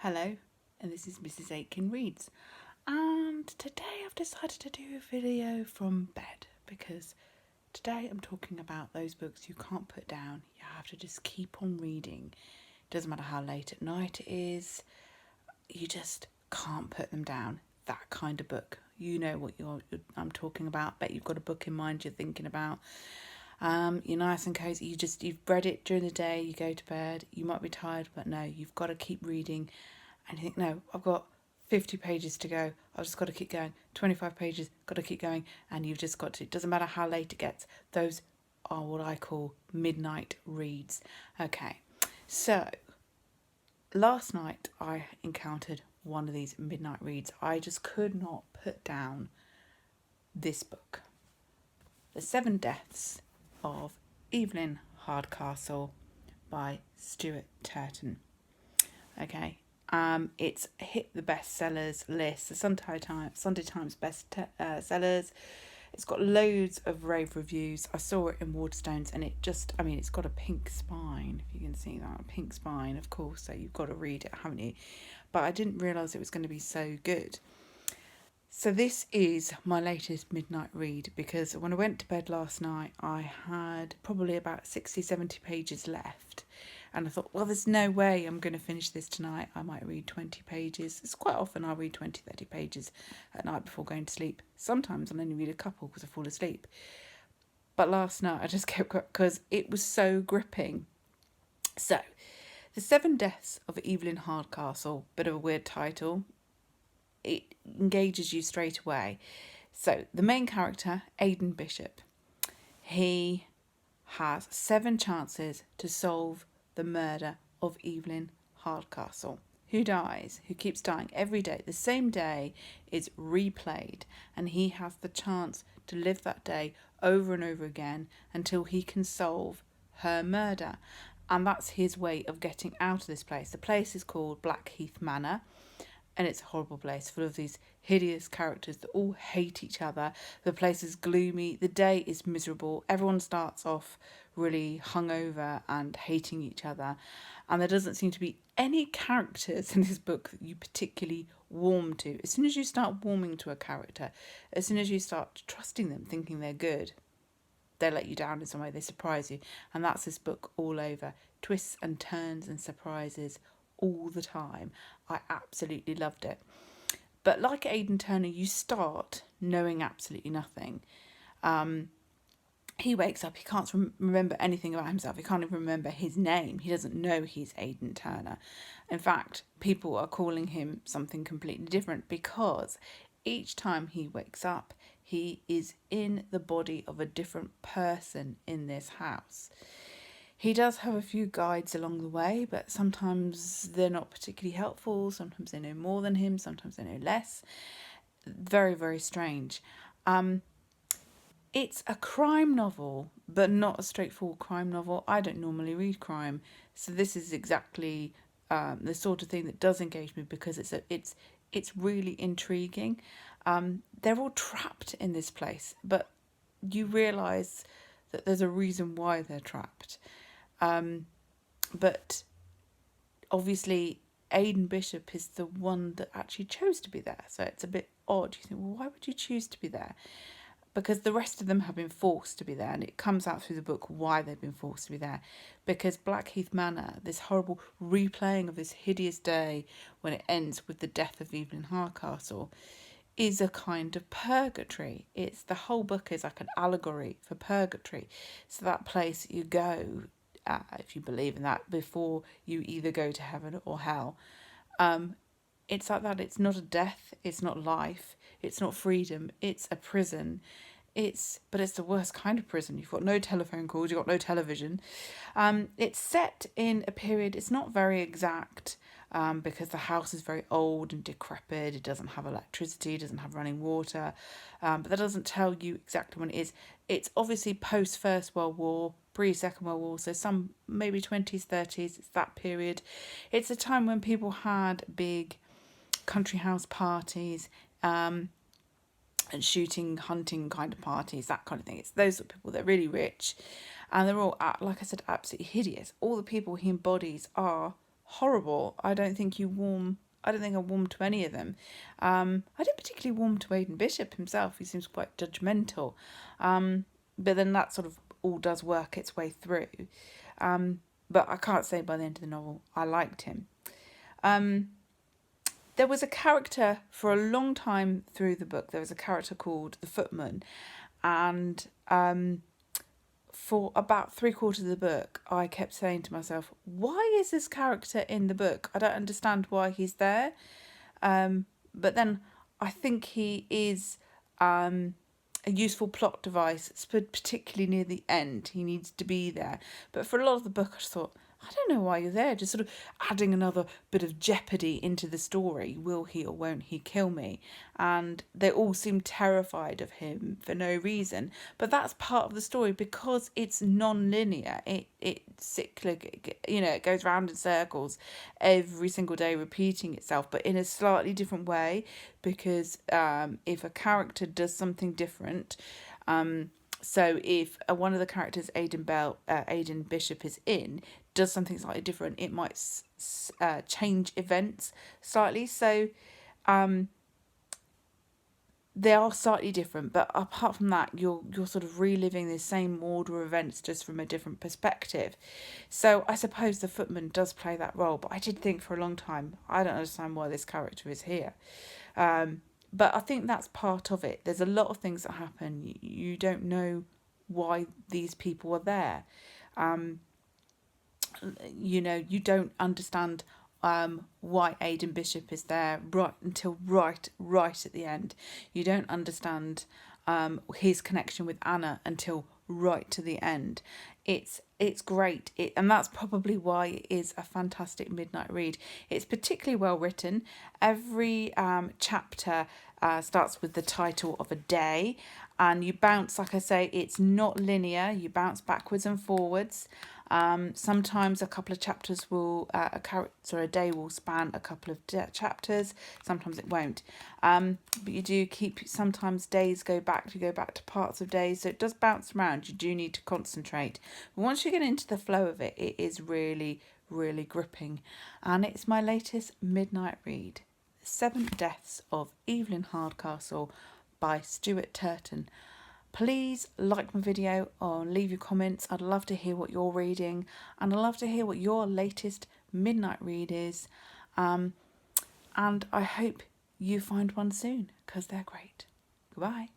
Hello, and this is Mrs. Aitken Reads. And today I've decided to do a video from bed because today I'm talking about those books you can't put down. You have to just keep on reading. It doesn't matter how late at night it is, you just can't put them down. That kind of book. You know what I'm talking about. Bet you've got a book in mind you're thinking about. You're nice and cozy. You've read it during the day, you go to bed, you might be tired, but no, you've got to keep reading. And you think, no, I've got 50 pages to go. I've just got to keep going. 25 pages, got to keep going. And you've just got to, it doesn't matter how late it gets. Those are what I call midnight reads. Okay, so last night I encountered one of these midnight reads. I just could not put down this book. The 7 Deaths of Evelyn Hardcastle by Stuart Turton. Okay, it's hit the bestsellers list, the Sunday Times best sellers. It's got loads of rave reviews. I saw it in Waterstones, and it's got a pink spine, if you can see that, a pink spine, of course, so you've got to read it, haven't you? But I didn't realise it was going to be so good. So this is my latest midnight read, because when I went to bed last night, I had probably about 60, 70 pages left. And I thought, well, there's no way I'm going to finish this tonight. I might read 20 pages. It's quite often I'll read 20, 30 pages at night before going to sleep. Sometimes I'll only read a couple because I fall asleep. But last night I just kept going because it was so gripping. So, The 7 Deaths of Evelyn Hardcastle, bit of a weird title. It engages you straight away. So the main character, Aidan Bishop, he has 7 chances to solve the murder of Evelyn Hardcastle, who dies, who keeps dying every day. The same day is replayed, and he has the chance to live that day over and over again until he can solve her murder. And that's his way of getting out of this place. The place is called Blackheath Manor. And it's a horrible place full of these hideous characters that all hate each other. The place is gloomy. The day is miserable. Everyone starts off really hungover and hating each other. And there doesn't seem to be any characters in this book that you particularly warm to. As soon as you start warming to a character, as soon as you start trusting them, thinking they're good, they let you down in some way. They surprise you. And that's this book all over. Twists and turns and surprises all the time. I absolutely loved it. But like Aidan Turner, you start knowing absolutely nothing. He wakes up, he can't remember anything about himself. He can't even remember his name. He doesn't know he's Aidan Turner. In fact, people are calling him something completely different because each time he wakes up, he is in the body of a different person in this house. He does have a few guides along the way, but sometimes they're not particularly helpful. Sometimes they know more than him, sometimes they know less. Very, very strange. It's a crime novel, but not a straightforward crime novel. I don't normally read crime, so this is exactly the sort of thing that does engage me because it's really intriguing. They're all trapped in this place, but you realise that there's a reason why they're trapped. But obviously Aidan Bishop is the one that actually chose to be there. So it's a bit odd. You think, well, why would you choose to be there? Because the rest of them have been forced to be there, and it comes out through the book why they've been forced to be there. Because Blackheath Manor, this horrible replaying of this hideous day when it ends with the death of Evelyn Hardcastle, is a kind of purgatory. It's the whole book is like an allegory for purgatory. So that place you go, if you believe in that, before you either go to heaven or hell. It's like that. It's not a death. It's not life. It's not freedom. It's a prison. But it's the worst kind of prison. You've got no telephone calls. You've got no television. It's set in a period. It's not very exact because the house is very old and decrepit. It doesn't have electricity. It doesn't have running water. But that doesn't tell you exactly when it is. It's obviously post First World War, pre-Second World War, so some maybe 20s, 30s. It's that period. It's a time when people had big country house parties, and shooting, hunting kind of parties, that kind of thing. It's those sort of people. They're really rich, and they're all, like I said, absolutely hideous. All the people he embodies are horrible. I don't think I warmed to any of them. I didn't particularly warm to Aidan Bishop himself. He seems quite judgmental. But then that sort of all does work its way through. But I can't say by the end of the novel I liked him. There was a character for a long time through the book. There was a character called the Footman, and for about 3/4 of the book, I kept saying to myself, why is this character in the book? I don't understand why he's there. But then I think he is a useful plot device, particularly near the end. He needs to be there. But for a lot of the book, I just thought, I don't know why you're there. Just sort of adding another bit of jeopardy into the story. Will he or won't he kill me? And they all seem terrified of him for no reason. But that's part of the story because it's non-linear. It's cyclic. It goes round in circles every single day, repeating itself, but in a slightly different way. Because if a character does something different, so if one of the characters Aidan Bishop is in, does something slightly different, it might change events slightly. So they are slightly different, but apart from that, you're sort of reliving the same order of events just from a different perspective. So I suppose the Footman does play that role, but I did think for a long time, I don't understand why this character is here. But I think that's part of it. There's a lot of things that happen. You don't know why these people are there. You don't understand why Aidan Bishop is there right until right at the end. You don't understand his connection with Anna until right to the end. It's great, and that's probably why it is a fantastic midnight read. It's particularly well written. Every chapter starts with the title of a day, and you bounce, like I say, it's not linear. You bounce backwards and forwards. Sometimes a couple of chapters will, a day will span a couple of chapters. Sometimes it won't. But you do keep, sometimes days go back to parts of days. So it does bounce around. You do need to concentrate. But once you get into the flow of it, it is really, really gripping. And it's my latest midnight read. 7 Deaths of Evelyn Hardcastle by Stuart Turton. Please like my video or leave your comments. I'd love to hear what you're reading, and I'd love to hear what your latest midnight read is. And I hope you find one soon because they're great. Goodbye.